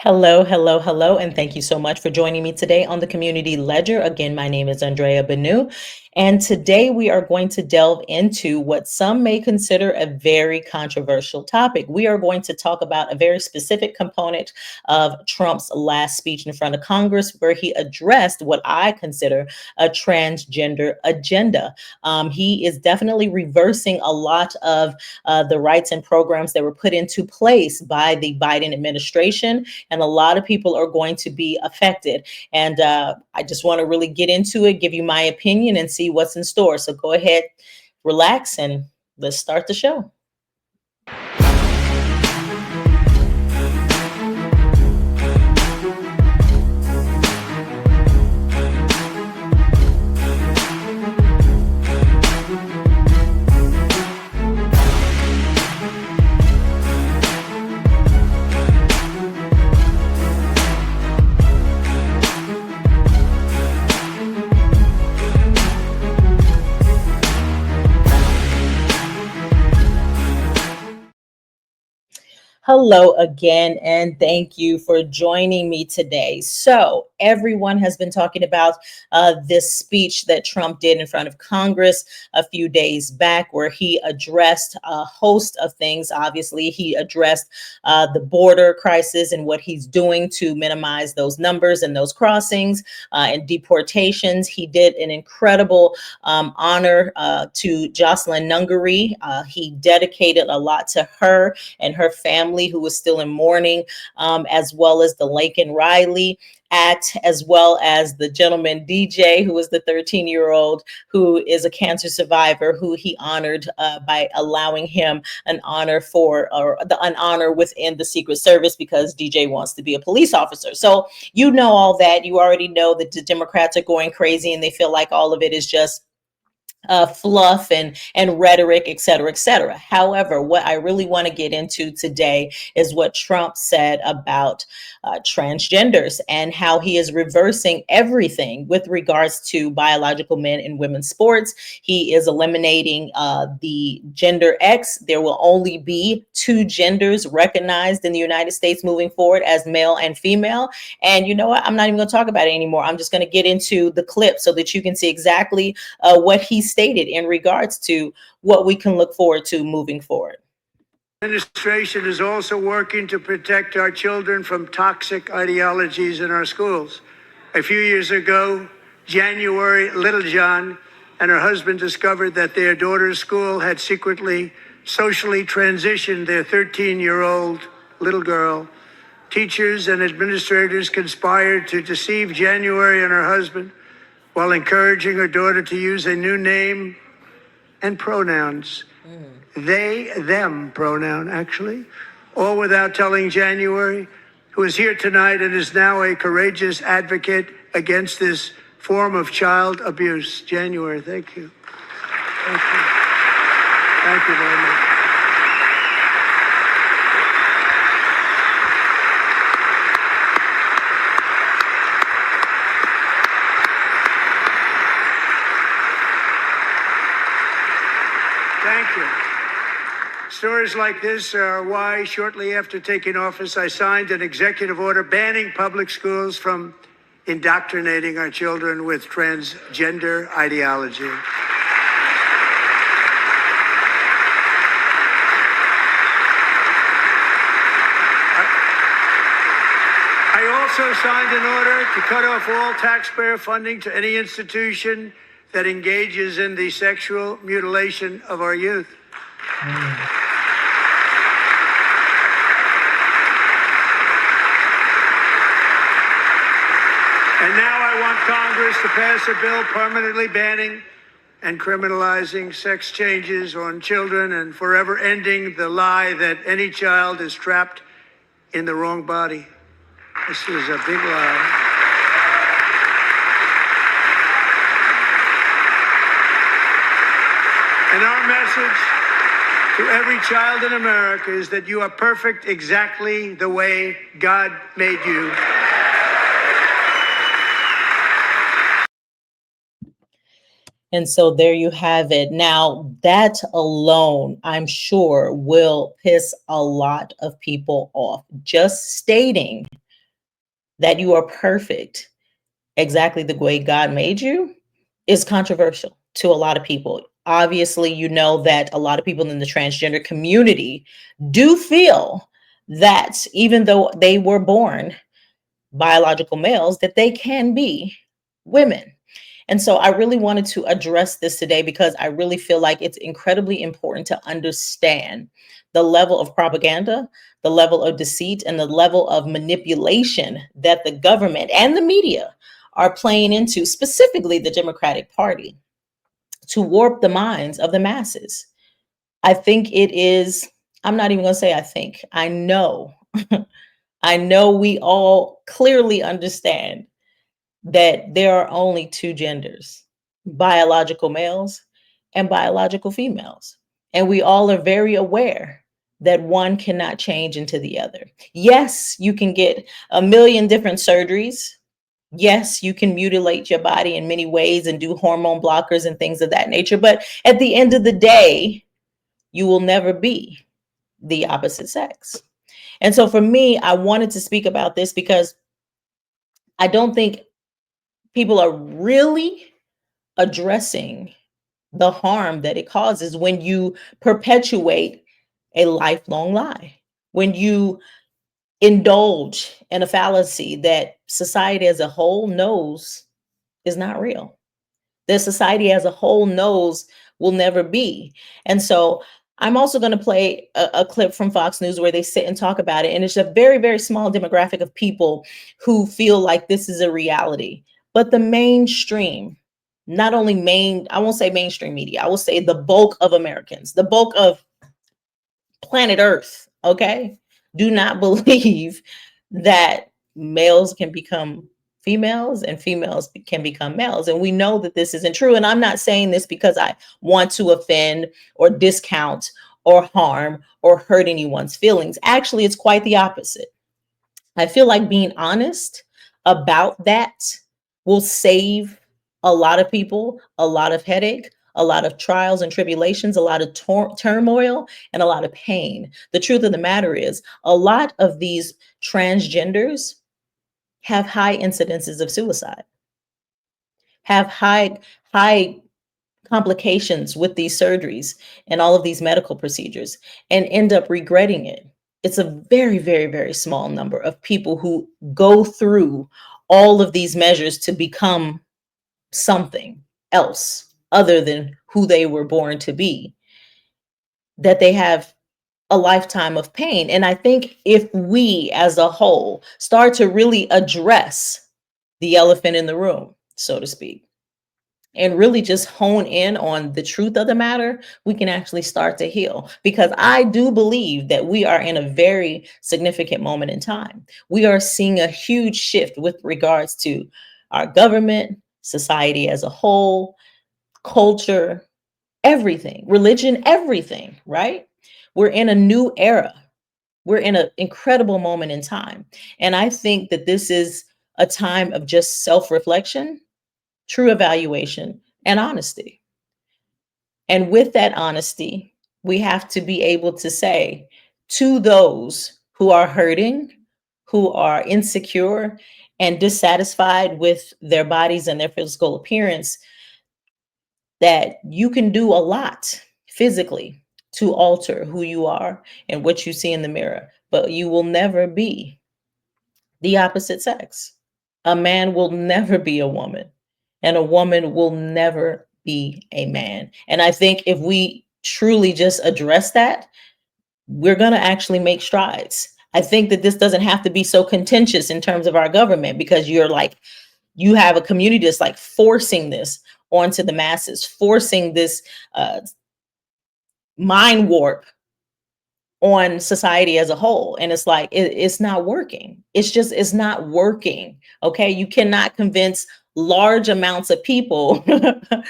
Hello, hello, hello, and thank you so much for joining me today on the Community Ledger. Again, my name is Andrea Banu, and today we are going to delve into what some may consider a very controversial topic. We are going to talk about a very specific component of Trump's last speech in front of Congress, where he addressed what I consider a transgender agenda. He is definitely reversing a lot of the rights and programs that were put into place by the Biden administration, and a lot of people are going to be affected. And I just want to really get into it, give you my opinion, and see what's in store. So go ahead, relax, and let's start the show. Hello again, and thank you for joining me today. So, everyone has been talking about this speech that Trump did in front of Congress a few days back, where he addressed a host of things. Obviously, he addressed the border crisis and what he's doing to minimize those numbers and those crossings and deportations. He did an incredible honor to Jocelyn Nungaray. He dedicated a lot to her and her family, who was still in mourning, as well as the Laken Riley act, as well as the gentleman DJ, who was the 13-year-old who is a cancer survivor, who he honored by allowing him an honor an honor within the Secret Service, because DJ wants to be a police officer. So you know all that. You already know that the Democrats are going crazy, and they feel like all of it is just fluff and rhetoric, et cetera, et cetera. However, what I really want to get into today is what Trump said about transgenders and how he is reversing everything with regards to biological men and women's sports. He is eliminating the gender X. There will only be two genders recognized in the United States moving forward, as male and female. And you know what? I'm not even going to talk about it anymore. I'm just going to get into the clip so that you can see exactly what he stated in regards to what we can look forward to moving forward. Administration is also working to protect our children from toxic ideologies in our schools. A few years ago, January Littlejohn and her husband discovered that their daughter's school had secretly socially transitioned their 13-year-old little girl. Teachers and administrators conspired to deceive January and her husband while encouraging her daughter to use a new name and pronouns. They, them pronoun, actually, all without telling January, who is here tonight and is now a courageous advocate against this form of child abuse. January, thank you. Thank you. Thank you very much. Thank you. Stories like this are why, shortly after taking office, I signed an executive order banning public schools from indoctrinating our children with transgender ideology. I also signed an order to cut off all taxpayer funding to any institution that engages in the sexual mutilation of our youth. And now I want Congress to pass a bill permanently banning and criminalizing sex changes on children and forever ending the lie that any child is trapped in the wrong body. This is a big lie. And our message to every child in America is that you are perfect exactly the way God made you. And so there you have it. Now, that alone, I'm sure, will piss a lot of people off. Just stating that you are perfect exactly the way God made you is controversial to a lot of people. Obviously, you know that a lot of people in the transgender community do feel that even though they were born biological males, that they can be women. And so I really wanted to address this today because I really feel like it's incredibly important to understand the level of propaganda, the level of deceit, and the level of manipulation that the government and the media are playing into, specifically the Democratic Party, to warp the minds of the masses. I think it is, I'm not even going to say I think, I know, I know we all clearly understand that there are only two genders, biological males and biological females. And we all are very aware that one cannot change into the other. Yes, you can get a million different surgeries. Yes, you can mutilate your body in many ways and do hormone blockers and things of that nature. But at the end of the day, you will never be the opposite sex. And so for me, I wanted to speak about this because I don't think people are really addressing the harm that it causes when you perpetuate a lifelong lie, when you indulge in a fallacy that society as a whole knows is not real, that society as a whole knows will never be. And so I'm also going to play a clip from Fox News where they sit and talk about it. And it's a very, very small demographic of people who feel like this is a reality. But the mainstream, not only I won't say mainstream media, I will say the bulk of Americans, the bulk of planet Earth, okay, do not believe that males can become females and females can become males. And we know that this isn't true. And I'm not saying this because I want to offend or discount or harm or hurt anyone's feelings. Actually, it's quite the opposite. I feel like being honest about that will save a lot of people a lot of headache, a lot of trials and tribulations, a lot of turmoil, and a lot of pain. The truth of the matter is, a lot of these transgenders have high incidences of suicide, have high complications with these surgeries and all of these medical procedures, and end up regretting it. It's a very, very, very small number of people who go through all of these measures to become something else other than who they were born to be, that they have a lifetime of pain. And I think if we as a whole start to really address the elephant in the room, so to speak, and really just hone in on the truth of the matter, we can actually start to heal. Because I do believe that we are in a very significant moment in time. We are seeing a huge shift with regards to our government, society as a whole, culture, everything, religion, everything, right? We're in a new era. We're in an incredible moment in time. And I think that this is a time of just self reflection, true evaluation, and honesty. And with that honesty, we have to be able to say to those who are hurting, who are insecure and dissatisfied with their bodies and their physical appearance, that you can do a lot physically to alter who you are and what you see in the mirror, but you will never be the opposite sex. A man will never be a woman, and a woman will never be a man. And I think if we truly just address that, we're going to actually make strides. I think that this doesn't have to be so contentious in terms of our government, because you have a community that's like forcing this onto the masses, forcing this uh, mind warp on society as a whole. And it's like it's not working. It's not working. Okay, you cannot convince large amounts of people that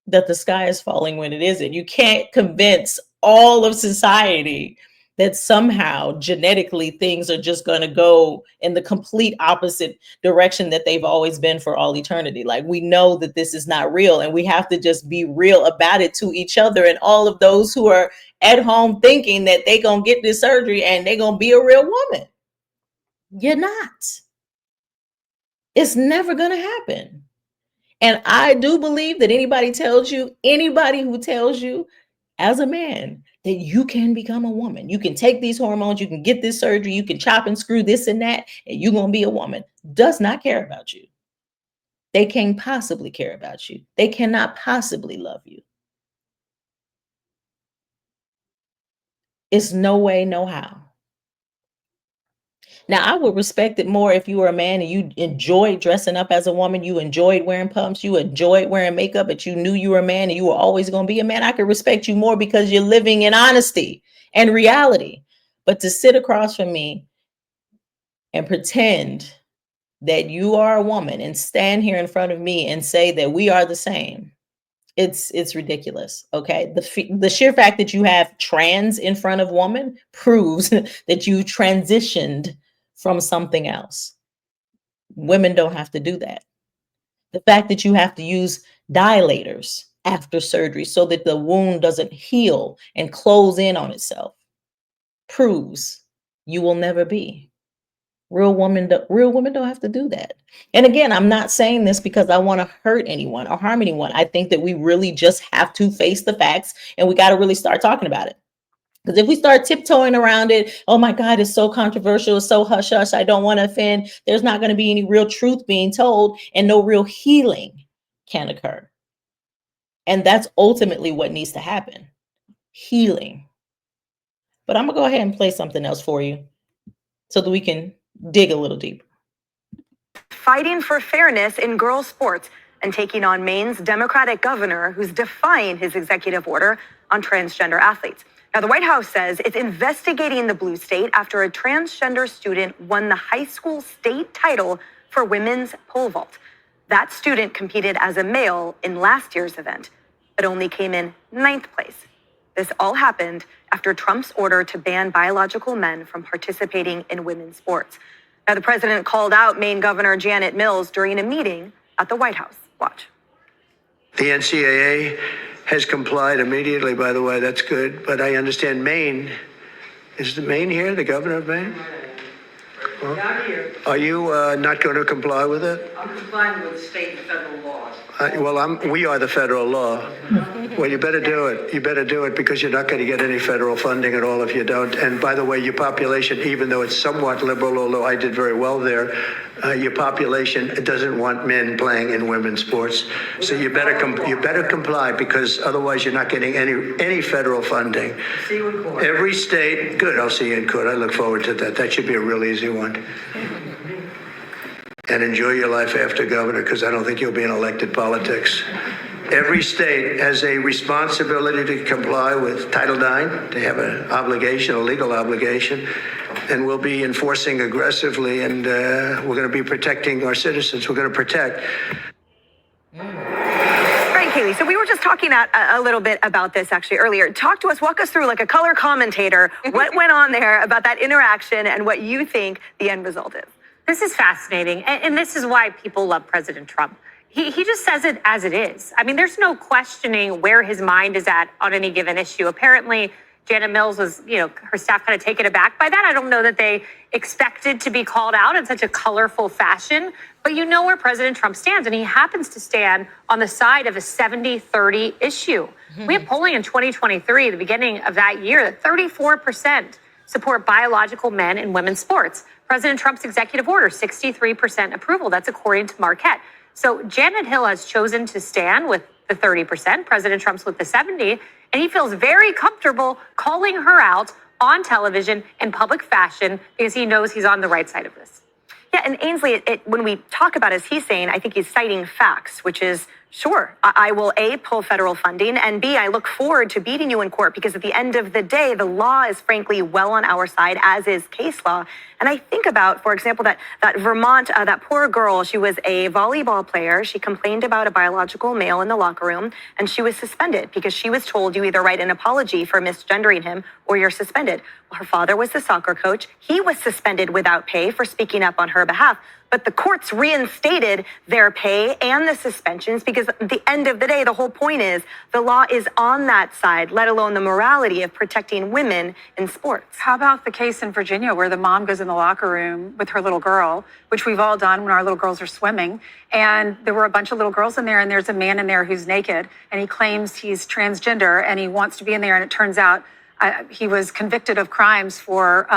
the sky is falling when it isn't. You can't convince all of society that somehow genetically things are just going to go in the complete opposite direction that they've always been for all eternity. Like, we know that this is not real, and we have to just be real about it to each other and all of those who are at home thinking that they going to get this surgery and they're going to be a real woman. You're not. It's never going to happen. And I do believe that anybody who tells you as a man that you can become a woman, you can take these hormones, you can get this surgery, you can chop and screw this and that, and you're going to be a woman, does not care about you. They can't possibly care about you. They cannot possibly love you. It's no way, no how. Now, I would respect it more if you were a man and you enjoyed dressing up as a woman, you enjoyed wearing pumps, you enjoyed wearing makeup, but you knew you were a man and you were always going to be a man. I could respect you more because you're living in honesty and reality. But to sit across from me and pretend that you are a woman and stand here in front of me and say that we are the same, it's ridiculous. Okay, the sheer fact that you have trans in front of woman proves that you transitioned from something else. Women don't have to do that. The fact that you have to use dilators after surgery so that the wound doesn't heal and close in on itself proves you will never be. Real women don't have to do that. And again, I'm not saying this because I want to hurt anyone or harm anyone. I think that we really just have to face the facts and we got to really start talking about it. Because if we start tiptoeing around it, oh my God, it's so controversial, it's so hush hush, I don't want to offend, there's not going to be any real truth being told and no real healing can occur. And that's ultimately what needs to happen. Healing. But I'm going to go ahead and play something else for you so that we can dig a little deeper. Fighting for fairness in girls' sports and taking on Maine's Democratic governor who's defying his executive order on transgender athletes. Now, the White House says it's investigating the blue state after a transgender student won the high school state title for women's pole vault. That student competed as a male in last year's event, but only came in 9th place. This all happened after Trump's order to ban biological men from participating in women's sports. Now, the president called out Maine Governor Janet Mills during a meeting at the White House. Watch. The NCAA has complied immediately, by the way. That's good. But I understand Maine. Is the Maine here, the governor of Maine? Well, not here. Are you not going to comply with it? I'm complying with state and federal laws. We are the federal law. Well, you better do it. You better do it because you're not going to get any federal funding at all if you don't. And by the way, your population, even though it's somewhat liberal, although I did very well there, your population doesn't want men playing in women's sports. So you better comply because otherwise you're not getting any federal funding. See you in court. Every state, good. I'll see you in court. I look forward to that. That should be a real easy one. And enjoy your life after governor, because I don't think you'll be in elected politics. Every state has a responsibility to comply with Title IX. They have an obligation, a legal obligation, and we'll be enforcing aggressively, and we're going to be protecting our citizens. We're going to protect. Right, Kaylee. So we were just talking a little bit about this actually earlier. Walk us through like a color commentator, what went on there about that interaction and what you think the end result is. This is fascinating, and this is why people love President Trump. He just says it as it is. I mean, there's no questioning where his mind is at on any given issue. Apparently, Janet Mills was, her staff kind of taken aback by that. I don't know that they expected to be called out in such a colorful fashion, but you know where President Trump stands, and he happens to stand on the side of a 70-30 issue. Mm-hmm. We have polling in 2023, the beginning of that year, that 34% support biological men in women's sports. President Trump's executive order, 63% approval. That's according to Marquette. So Janet Hill has chosen to stand with the 30%, President Trump's with the 70%, and he feels very comfortable calling her out on television in public fashion because he knows he's on the right side of this. Yeah, and Ainsley, when we talk about it, as he's saying, I think he's citing facts, which is, sure, I will A, pull federal funding, and B, I look forward to beating you in court because at the end of the day, the law is frankly well on our side, as is case law. And I think about, for example, that Vermont, that poor girl, she was a volleyball player. She complained about a biological male in the locker room, and she was suspended because she was told you either write an apology for misgendering him or you're suspended. Well, her father was the soccer coach. He was suspended without pay for speaking up on her behalf. but the courts reinstated their pay and the suspensions because at the end of the day, the whole point is the law is on that side, let alone the morality of protecting women in sports. How about the case in Virginia where the mom goes in the locker room with her little girl, which we've all done when our little girls are swimming, and there were a bunch of little girls in there, and there's a man in there who's naked, and he claims he's transgender, and he wants to be in there, and it turns out he was convicted of crimes for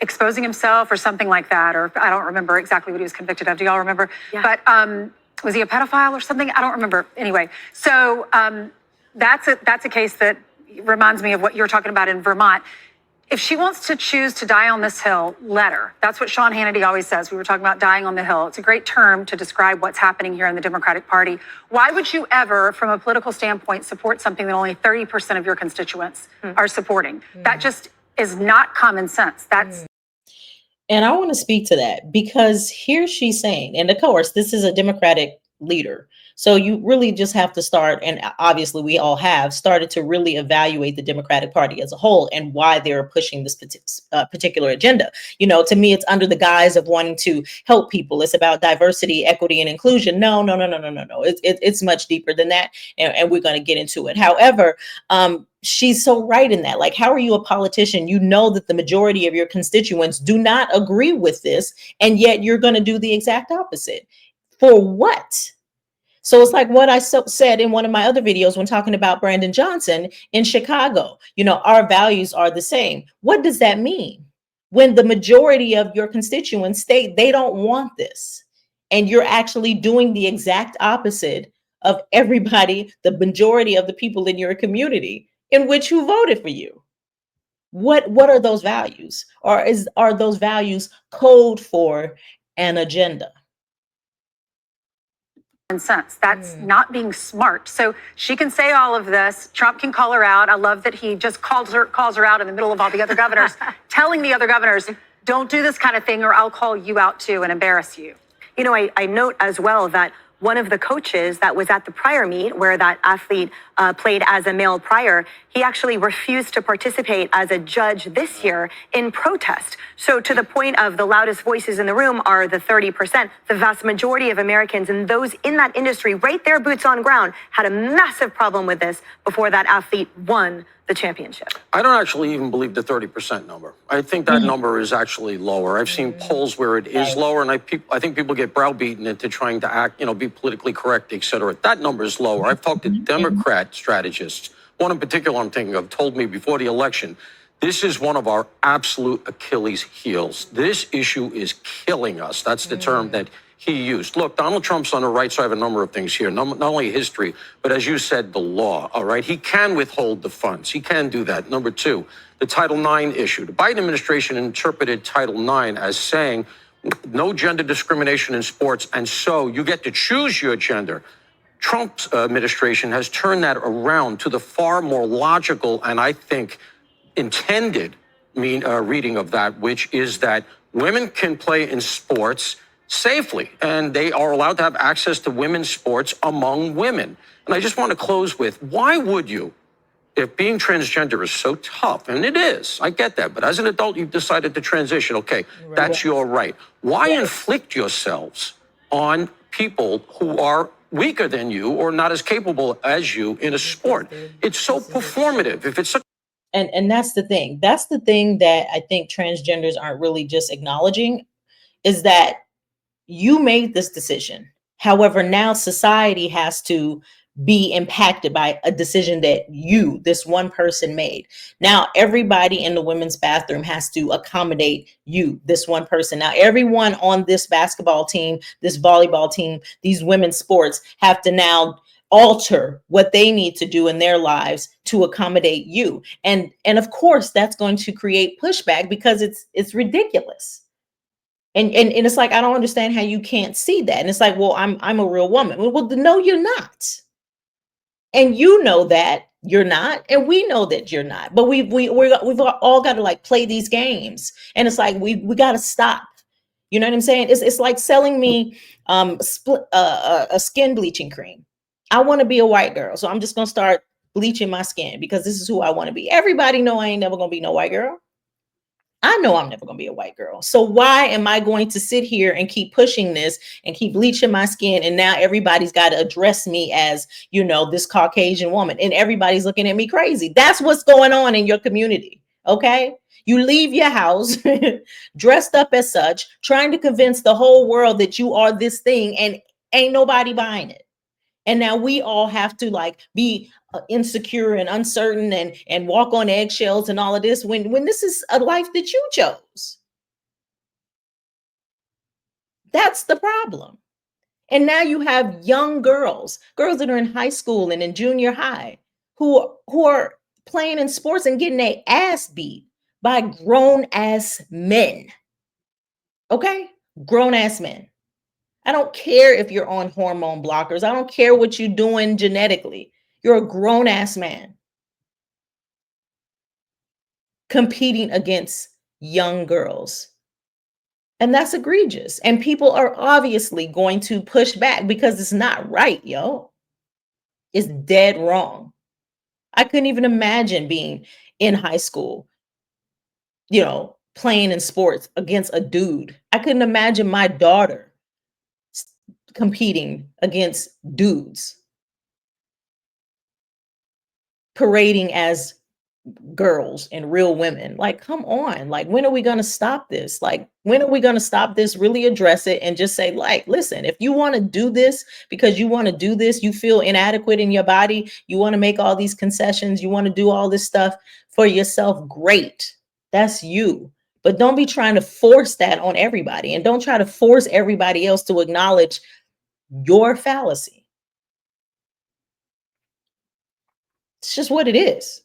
exposing himself or something like that, or I don't remember exactly what he was convicted of. Do y'all remember? Yeah. But was he a pedophile or something? I don't remember. Anyway, so that's a case that reminds me of what you're talking about in Vermont. If she wants to choose to die on this hill, let her. That's what Sean Hannity always says. We were talking about dying on the hill. It's a great term to describe what's happening here in the Democratic Party. Why would you ever, from a political standpoint, support something that only 30% of your constituents are supporting? That just is not common sense. That's And I want to speak to that because here she's saying, and of course, this is a Democratic leader. So you really just have to start, and obviously we all have started to really evaluate the Democratic Party as a whole and why they're pushing this particular agenda. You know, to me, it's under the guise of wanting to help people. It's about diversity, equity, and inclusion. No. It's much deeper than that, and we're going to get into it. However, she's so right in that. Like, how are you a politician? You know that the majority of your constituents do not agree with this, and yet you're going to do the exact opposite. For what? So it's like what I said in one of my other videos when talking about Brandon Johnson in Chicago. You know, our values are the same. What does that mean? When the majority of your constituents state they don't want this, and you're actually doing the exact opposite of everybody, the majority of the people in your community in which who voted for you. What are those values? Or are those values code for an agenda? sense. That's not being smart. So she can say all of this. Trump can call her out. I love that he just calls her out in the middle of all the other governors, telling the other governors, don't do this kind of thing or I'll call you out too and embarrass you. You know, I note as well that one of the coaches that was at the prior meet where that athlete played as a male prior, he actually refused to participate as a judge this year in protest. So to the point of the loudest voices in the room are the 30%, the vast majority of Americans and those in that industry right there, boots on ground, had a massive problem with this before that athlete won the championship. I don't actually even believe the 30% number. I think that number is actually lower. I've seen polls where it is lower, and I think people get browbeaten into trying to act, be politically correct, et cetera. That number is lower. I've talked to Democrat strategists. One in particular I'm thinking of told me before the election, this is one of our absolute Achilles heels. This issue is killing us. That's the term that he used. Look, Donald Trump's on the right side of a number of things here, not only history, but as you said, the law, all right? He can withhold the funds. He can do that. Number two, the Title IX issue. The Biden administration interpreted Title IX as saying no gender discrimination in sports, and so you get to choose your gender. Trump's administration has turned that around to the far more logical and I think intended reading of that, which is that women can play in sports safely, and they are allowed to have access to women's sports among women. And I just want to close with, why would you, if being transgender is so tough, and it is, I get that, but as an adult, you've decided to transition, okay, that's your right. Why inflict yourselves on people who are weaker than you or not as capable as you in a sport? It's so performative. If it's such And that's the thing. That's the thing that I think transgenders aren't really just acknowledging, is that you made this decision. However, now society has to be impacted by a decision that you, this one person, made. Now, everybody in the women's bathroom has to accommodate you, this one person. Now, everyone on this basketball team, this volleyball team, these women's sports have to now alter what they need to do in their lives to accommodate you. And of course, that's going to create pushback because it's ridiculous. And it's like, I don't understand how you can't see that. And it's like, well, I'm a real woman. Well, no, you're not. And you know that you're not, and we know that you're not. But we've all got to like play these games. And it's like we got to stop. You know what I'm saying? It's like selling me a skin bleaching cream. I want to be a white girl, so I'm just gonna start bleaching my skin because this is who I want to be. Everybody know I ain't never gonna be no white girl. I know I'm never going to be a white girl. So why am I going to sit here and keep pushing this and keep bleaching my skin? And now everybody's got to address me as, this Caucasian woman, and everybody's looking at me crazy. That's what's going on in your community. Okay. You leave your house dressed up as such, trying to convince the whole world that you are this thing, and ain't nobody buying it. And now we all have to be insecure and uncertain and walk on eggshells and all of this when this is a life that you chose. That's the problem. And now you have young girls that are in high school and in junior high who are playing in sports and getting their ass beat by grown ass men. Okay? Grown ass men. I don't care if you're on hormone blockers. I don't care what you're doing genetically. You're a grown ass man competing against young girls. And that's egregious. And people are obviously going to push back because it's not right, yo. It's dead wrong. I couldn't even imagine being in high school, playing in sports against a dude. I couldn't imagine my daughter competing against dudes, parading as girls and real women. Like, come on. Like, when are we going to stop this? Like, when are we going to stop this, really address it, and just say, listen, if you want to do this because you want to do this, you feel inadequate in your body, you want to make all these concessions, you want to do all this stuff for yourself, great. That's you. But don't be trying to force that on everybody, and don't try to force everybody else to acknowledge your fallacy. It's just what it is.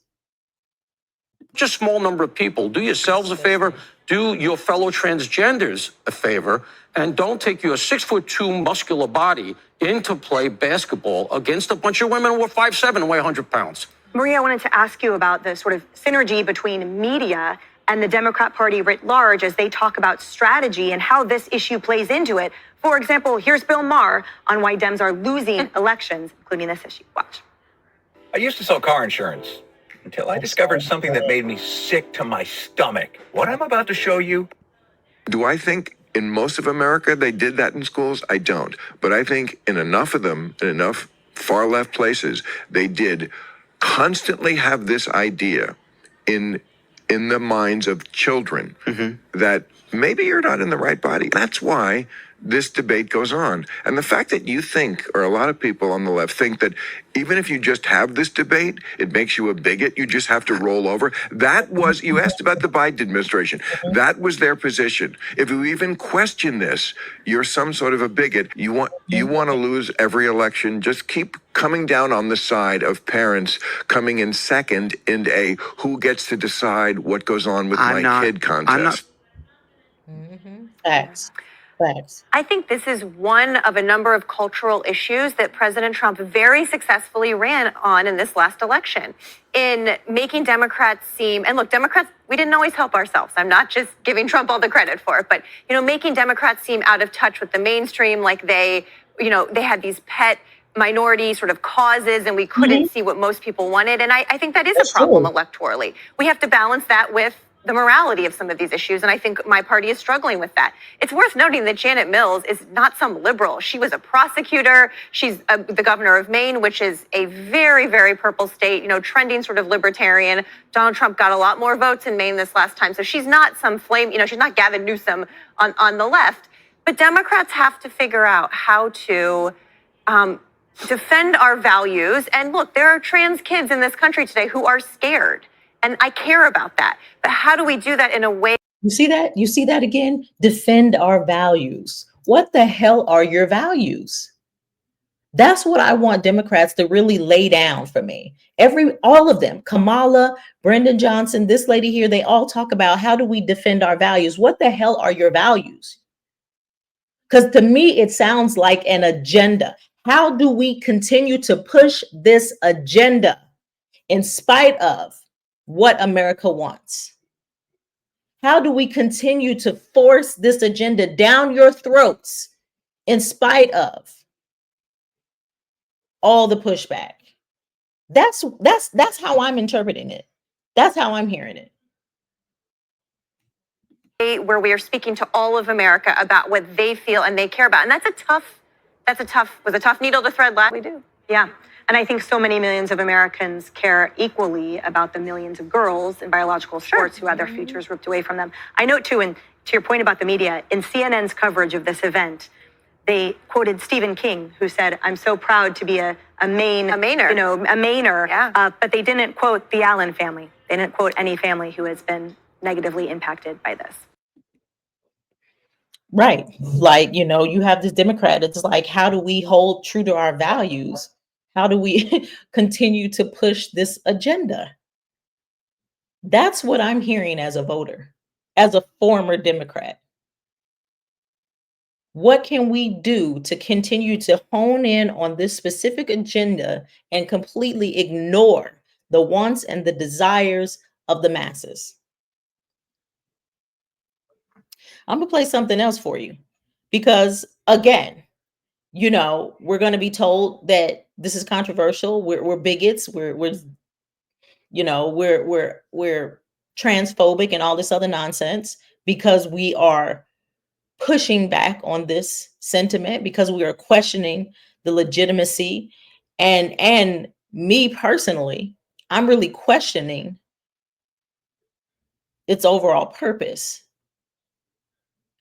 Just small number of people. Do yourselves a favor. Do your fellow transgenders a favor, and don't take your 6'2" muscular body in to play basketball against a bunch of women who are 5'7" and weigh 100 pounds. Maria, I wanted to ask you about the sort of synergy between media and the Democrat Party writ large as they talk about strategy and how this issue plays into it. For example, here's Bill Maher on why Dems are losing elections, including this issue. Watch. I used to sell car insurance until I discovered something that made me sick to my stomach. What I'm about to show you. Do I think in most of America they did that in schools? I don't. But I think in enough of them, in enough far left places, they did constantly have this idea in the minds of children that maybe you're not in the right body. That's why this debate goes on. And the fact that you think, or a lot of people on the left think, that even if you just have this debate, it makes you a bigot, you just have to roll over. That was, you asked about the Biden administration. That was their position. If you even question this, you're some sort of a bigot. You want to lose every election. Just keep coming down on the side of parents coming in second in a who gets to decide what goes on with my kid contest. Facts. I think this is one of a number of cultural issues that President Trump very successfully ran on in this last election in making Democrats seem, and look, Democrats, we didn't always help ourselves. I'm not just giving Trump all the credit for it, but, making Democrats seem out of touch with the mainstream, like they had these pet minority sort of causes and we couldn't see what most people wanted. And I think that is a problem electorally. We have to balance that with the morality of some of these issues. And I think my party is struggling with that. It's worth noting that Janet Mills is not some liberal. She was a prosecutor. She's the governor of Maine, which is a very, very purple state, trending sort of libertarian. Donald Trump got a lot more votes in Maine this last time. So she's not some flame, she's not Gavin Newsom on the left. But Democrats have to figure out how to defend our values. And look, there are trans kids in this country today who are scared. And I care about that. But how do we do that in a way? You see that? You see that again? Defend our values. What the hell are your values? That's what I want Democrats to really lay down for me. All of them, Kamala, Brendan Johnson, this lady here, they all talk about how do we defend our values? What the hell are your values? Because to me, it sounds like an agenda. How do we continue to push this agenda in spite of what America wants? How do we continue to force this agenda down your throats in spite of all the pushback? That's how I'm interpreting it. That's how I'm hearing it. where we are speaking to all of America about what they feel and they care about. And was a tough needle to thread last. We do. Yeah. And I think so many millions of Americans care equally about the millions of girls in biological sports who had their futures ripped away from them. I note too, and to your point about the media, in CNN's coverage of this event, they quoted Stephen King, who said, "I'm so proud to be a Mainer. A Mainer." Yeah. But they didn't quote the Allen family. They didn't quote any family who has been negatively impacted by this. Right. Like, you have this Democrat. It's like, how do we hold true to our values? How do we continue to push this agenda? That's what I'm hearing as a voter, as a former Democrat. What can we do to continue to hone in on this specific agenda and completely ignore the wants and the desires of the masses? I'm going to play something else for you because, again, we're going to be told that this is controversial. We're bigots. We're transphobic and all this other nonsense because we are pushing back on this sentiment, because we are questioning the legitimacy, and me personally, I'm really questioning its overall purpose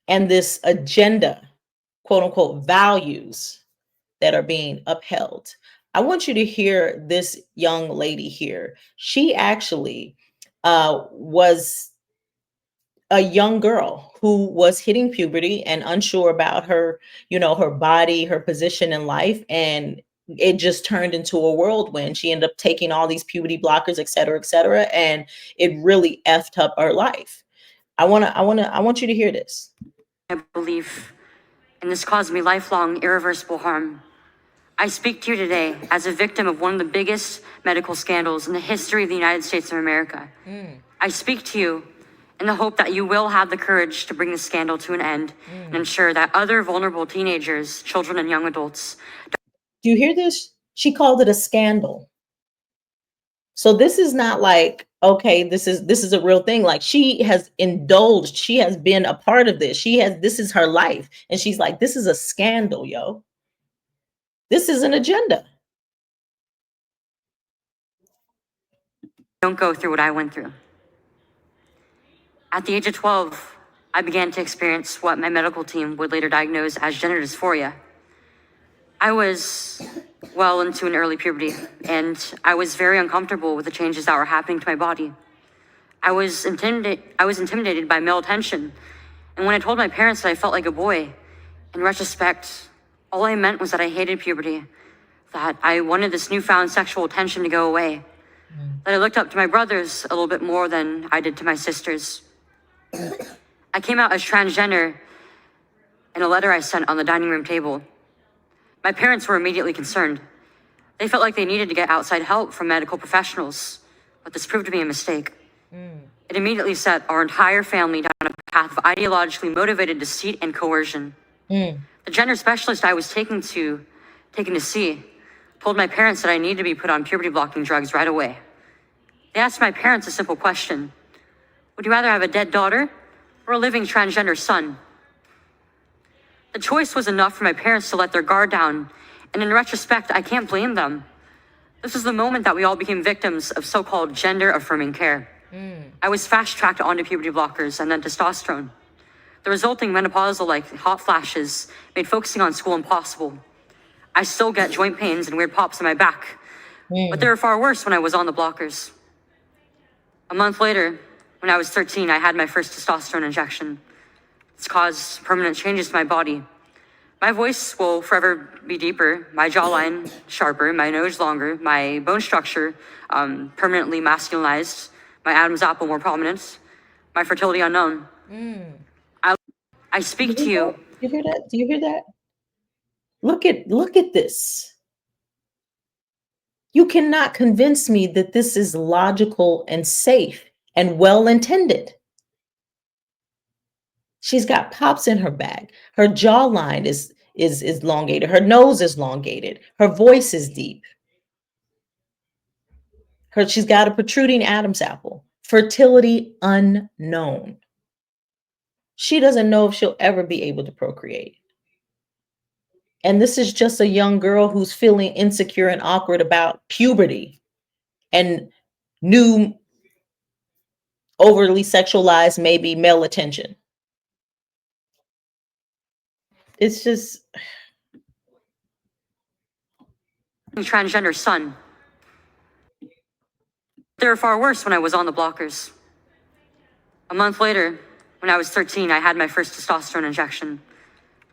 and this agenda, quote unquote, values that are being upheld. I want you to hear this young lady here. She actually was a young girl who was hitting puberty and unsure about her, her body, her position in life. And it just turned into a whirlwind. She ended up taking all these puberty blockers, et cetera, et cetera. And it really effed up her life. I want you to hear this. I believe, and this caused me lifelong, irreversible harm. I speak to you today as a victim of one of the biggest medical scandals in the history of the United States of America. I speak to you in the hope that you will have the courage to bring the scandal to an end and ensure that other vulnerable teenagers, children, and young adults. Do you hear this? She called it a scandal. So this is not like, okay, this is a real thing. Like, she has indulged, she has been a part of this. This is her life. And she's like, this is a scandal, yo. This is an agenda. Don't go through what I went through. At the age of 12, I began to experience what my medical team would later diagnose as gender dysphoria. I was well into an early puberty, and I was very uncomfortable with the changes that were happening to my body. I was intimidated by male attention, and when I told my parents that I felt like a boy, in retrospect, all I meant was that I hated puberty, that I wanted this newfound sexual attention to go away, that I looked up to my brothers a little bit more than I did to my sisters. I came out as transgender in a letter I sent on the dining room table. My parents were immediately concerned. They felt like they needed to get outside help from medical professionals, but this proved to be a mistake. It immediately set our entire family down a path of ideologically motivated deceit and coercion. The gender specialist I was taken to see told my parents that I needed to be put on puberty blocking drugs right away. They asked my parents a simple question: would you rather have a dead daughter or a living transgender son? The choice was enough for my parents to let their guard down, and in retrospect, I can't blame them. This was the moment that we all became victims of so-called gender-affirming care. I was fast-tracked onto puberty blockers and then testosterone. The resulting menopausal-like hot flashes made focusing on school impossible. I still get joint pains and weird pops in my back, but they were far worse when I was on the blockers. A month later, when I was 13, I had my first testosterone injection. It's caused permanent changes to my body. My voice will forever be deeper, my jawline sharper, my nose longer, my bone structure permanently masculinized, my Adam's apple more prominent, my fertility unknown. I speak to you. Do you hear that? Do you hear that? Look at this. You cannot convince me that this is logical and safe and well intended. She's got pops in her back. Her jawline is elongated. Her nose is elongated. Her voice is deep. She's got a protruding Adam's apple. Fertility unknown. She doesn't know if she'll ever be able to procreate. And this is just a young girl who's feeling insecure and awkward about puberty and new overly sexualized, maybe male attention. It's just, Transgender son. They were far worse when I was on the blockers. A month later, when I was 13, I had my first testosterone injection.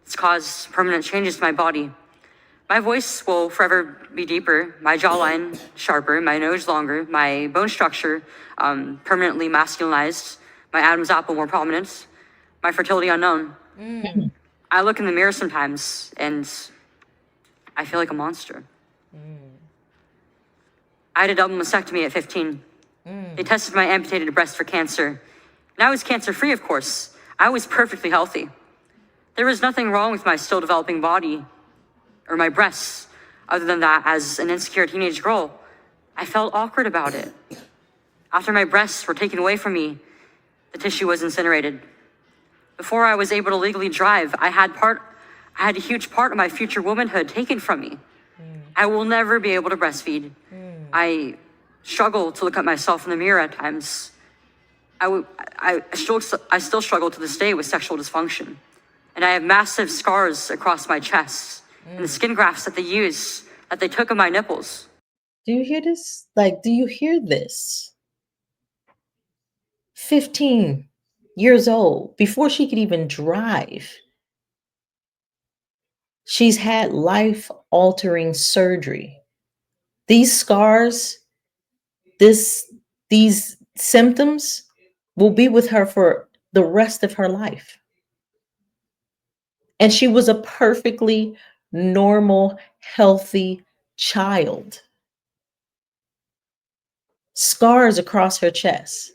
It's caused permanent changes to my body. My voice will forever be deeper, my jawline sharper, my nose longer, my bone structure permanently masculinized, my Adam's apple more prominent, my fertility unknown. I look in the mirror sometimes and I feel like a monster. I had a double mastectomy at 15. They tested my amputated breast for cancer. And I was cancer-free, of course. I was perfectly healthy. There was nothing wrong with my still developing body or my breasts, other than that, as an insecure teenage girl, I felt awkward about it. After my breasts were taken away from me, the tissue was incinerated. Before I was able to legally drive, I had a huge part of my future womanhood taken from me. I will never be able to breastfeed. I struggle to look at myself in the mirror at times. I still struggle to this day with sexual dysfunction. And I have massive scars across my chest and the skin grafts that they took of my nipples. do you hear this? Like, do you hear this? 15 years old, before she could even drive. She's had life-altering surgery. These scars, these symptoms will be with her for the rest of her life. And she was a perfectly normal, healthy child. Scars across her chest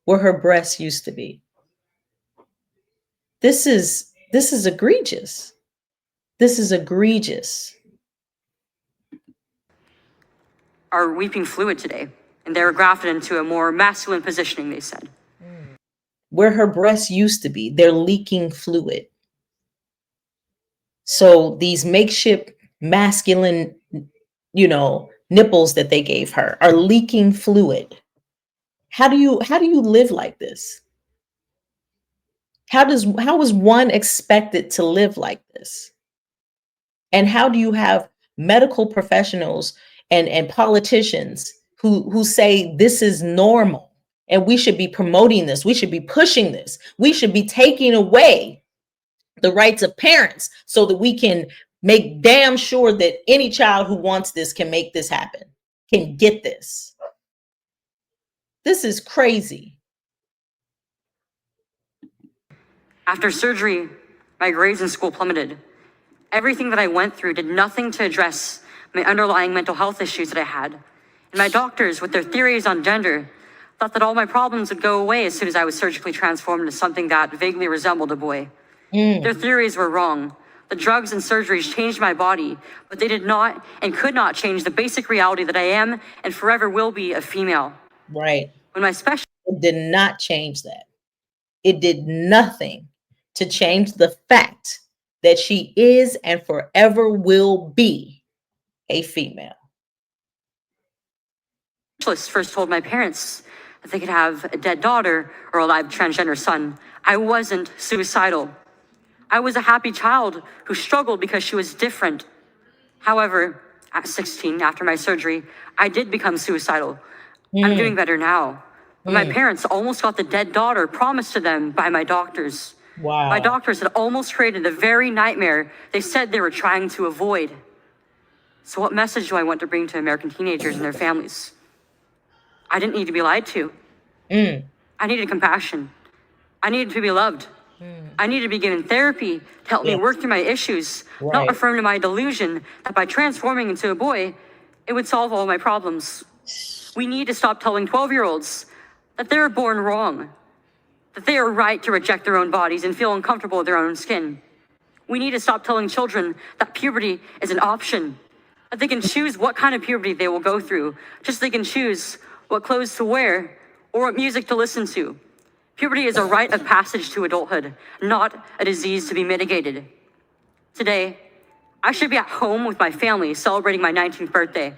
where her breasts used to be. This is egregious. This is egregious. Are weeping fluid today, and they were grafted into a more masculine positioning, they said. Where her breasts used to be, they're leaking fluid. So these makeshift masculine, nipples that they gave her are leaking fluid. How do you live like this? How is one expected to live like this? And how do you have medical professionals and politicians who say this is normal and we should be promoting this, we should be pushing this, we should be taking away the rights of parents so that we can make damn sure that any child who wants this can make this happen, can get this? This is crazy. After surgery, my grades in school plummeted. Everything that I went through did nothing to address my underlying mental health issues that I had. And my doctors, with their theories on gender, thought that all my problems would go away as soon as I was surgically transformed into something that vaguely resembled a boy. Their theories were wrong. The drugs and surgeries changed my body, but they did not and could not change the basic reality that I am and forever will be a female. Right. When my special It did not change that. It did nothing to change the fact that she is and forever will be a female. specialist first told my parents that they could have a dead daughter or a live transgender son, I wasn't suicidal. I was a happy child who struggled because she was different. However, at 16, after my surgery, I did become suicidal. I'm doing better now. But my parents almost got the dead daughter promised to them by my doctors. Wow. My doctors had almost created the very nightmare they said they were trying to avoid. So what message do I want to bring to American teenagers and their families? I didn't need to be lied to. I needed compassion. I needed to be loved. I needed to be given therapy to help me work through my issues, not affirm to my delusion that by transforming into a boy, it would solve all my problems. We need to stop telling 12-year-olds that they were born wrong, that they are right to reject their own bodies and feel uncomfortable with their own skin. We need to stop telling children that puberty is an option, that they can choose what kind of puberty they will go through, just so they can choose what clothes to wear or what music to listen to. Puberty is a rite of passage to adulthood, not a disease to be mitigated. Today, I should be at home with my family celebrating my 19th birthday.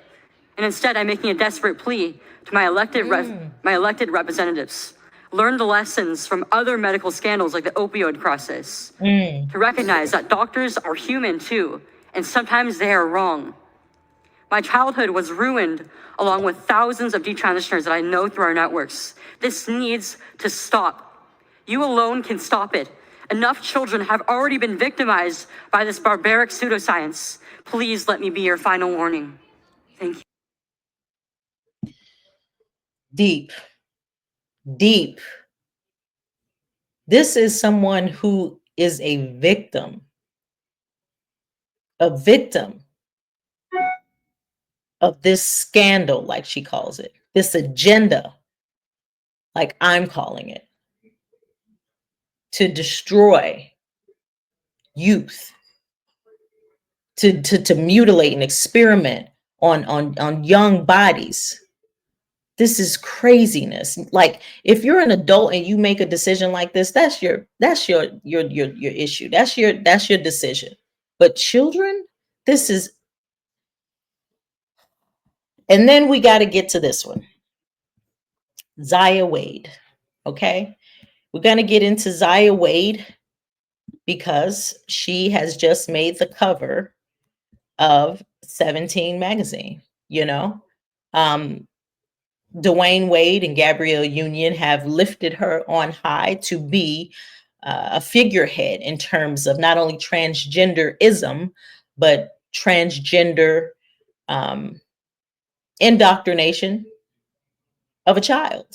And instead, I'm making a desperate plea to my elected representatives. Learn the lessons from other medical scandals like the opioid crisis. To recognize that doctors are human too, and sometimes they are wrong. My childhood was ruined along with thousands of detransitioners that I know through our networks. This needs to stop. You alone can stop it. Enough children have already been victimized by this barbaric pseudoscience. Please let me be your final warning. Thank you. Deep, deep. This is someone who is a victim of this scandal, like she calls it, this agenda, like I'm calling it, to destroy youth, to mutilate and experiment on young bodies. This is craziness. Like, if you're an adult and you make a decision like this, that's your issue. That's your decision. But children, this is. And then we got to get to this one. Zaya Wade. Okay? We're going to get into Zaya Wade because she has just made the cover of 17 magazine, you know. Dwayne Wade and Gabrielle Union have lifted her on high to be a figurehead in terms of not only transgenderism, but transgender indoctrination of a child.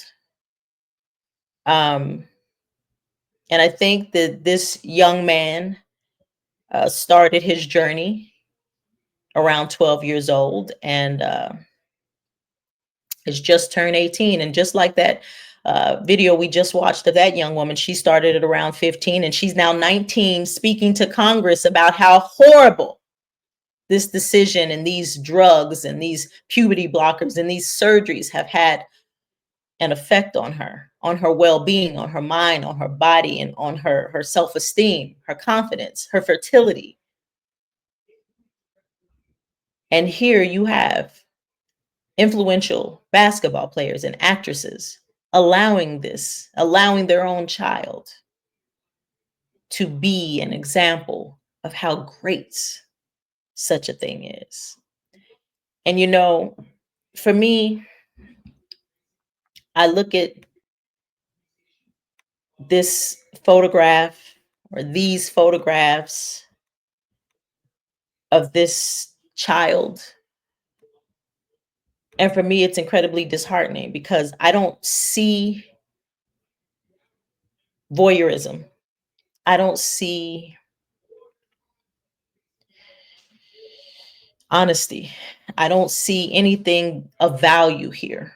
And I think that this young man started his journey around 12 years old and has just turned 18. And just like that video we just watched of that young woman, she started at around 15 and she's now 19, speaking to Congress about how horrible this decision and these drugs and these puberty blockers and these surgeries have had an effect on her well-being, on her mind, on her body, and on her self-esteem, her confidence, her fertility. And here you have influential basketball players and actresses allowing their own child to be an example of how great such a thing is. And you know, for me, I look at this photograph or these photographs of this child. And for me, it's incredibly disheartening because I don't see voyeurism. I don't see honesty. I don't see anything of value here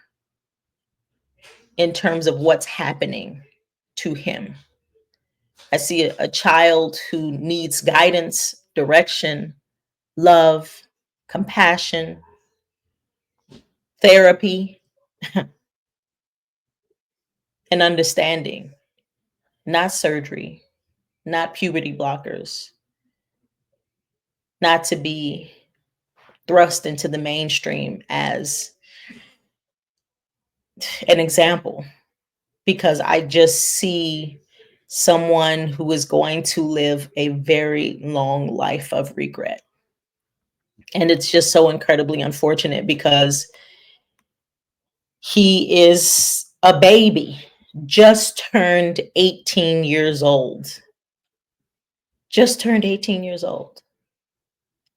in terms of what's happening to him. I see a child who needs guidance, direction, love, compassion, therapy, and understanding, not surgery, not puberty blockers, not to be thrust into the mainstream as an example, because I just see someone who is going to live a very long life of regret. And it's just so incredibly unfortunate because he is a baby, just turned 18 years old. Just turned 18 years old.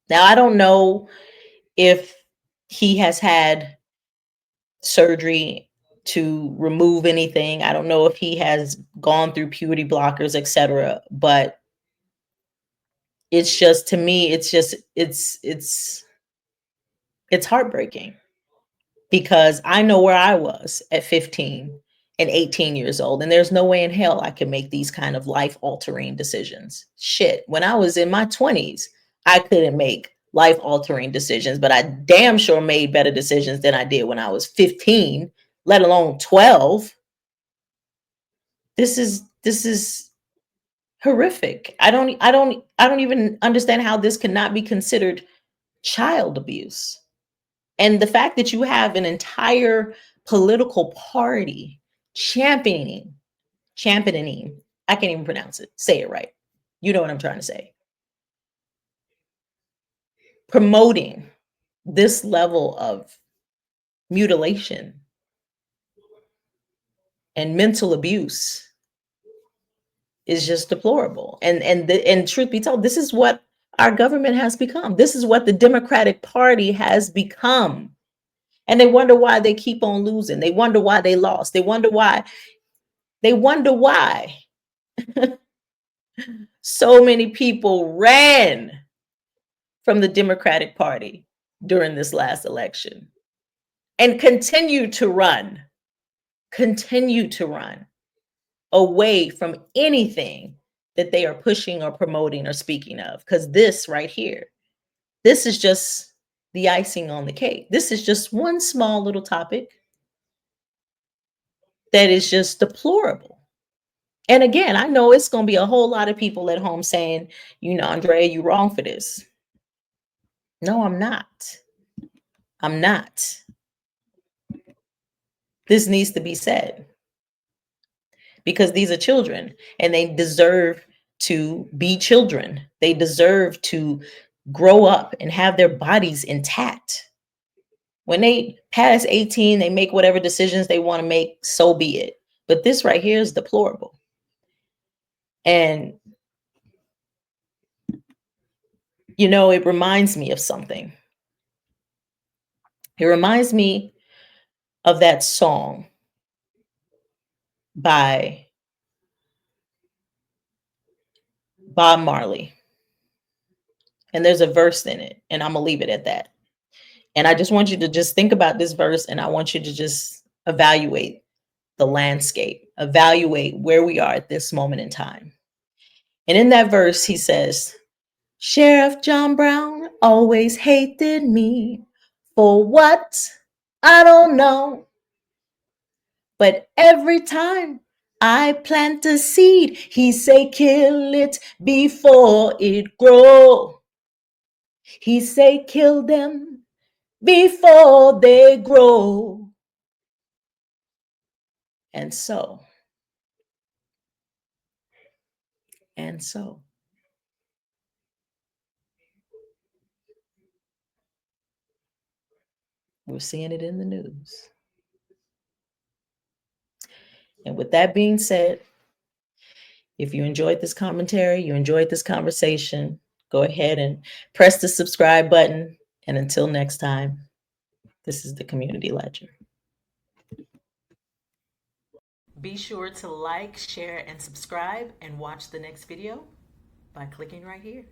Now, I don't know if he has had surgery to remove anything. I don't know if he has gone through puberty blockers, etc. But it's just, to me, it's heartbreaking because I know where I was at 15 and 18 years old, and there's no way in hell I can make these kind of life altering decisions. Shit, when I was in my 20s, I couldn't make life altering decisions, but I damn sure made better decisions than I did when I was 15, let alone 12. This is horrific. I don't even understand how this cannot be considered child abuse. And the fact that you have an entire political party championing, championing, I can't even pronounce it. Say it right. You know what I'm trying to say. Promoting this level of mutilation and mental abuse is just deplorable. And truth be told, this is what our government has become. This is what the Democratic Party has become. And they wonder why they keep on losing. They wonder why they lost. They wonder why. They wonder why so many people ran from the Democratic Party during this last election and continue to run away from anything that they are pushing or promoting or speaking of. Because this right here, this is just the icing on the cake. This is just one small little topic that is just deplorable. And again, I know it's going to be a whole lot of people at home saying, Andrea, you're wrong for this. No, I'm not. I'm not. This needs to be said because these are children and they deserve to be children. They deserve to grow up and have their bodies intact. When they pass 18, they make whatever decisions they want to make, so be it. But this right here is deplorable. And, it reminds me of something. It reminds me of that song by Bob Marley. And there's a verse in it, and I'm going to leave it at that. And I just want you to just think about this verse, and I want you to just evaluate the landscape, evaluate where we are at this moment in time. And in that verse, he says, Sheriff John Brown always hated me for what? I don't know. But every time I plant a seed, he say, kill it before it grow. He say, kill them before they grow. And so, we're seeing it in the news. And with that being said, if you enjoyed this commentary, you enjoyed this conversation, go ahead and press the subscribe button. And until next time, this is the Community Ledger. Be sure to like, share, and subscribe and watch the next video by clicking right here.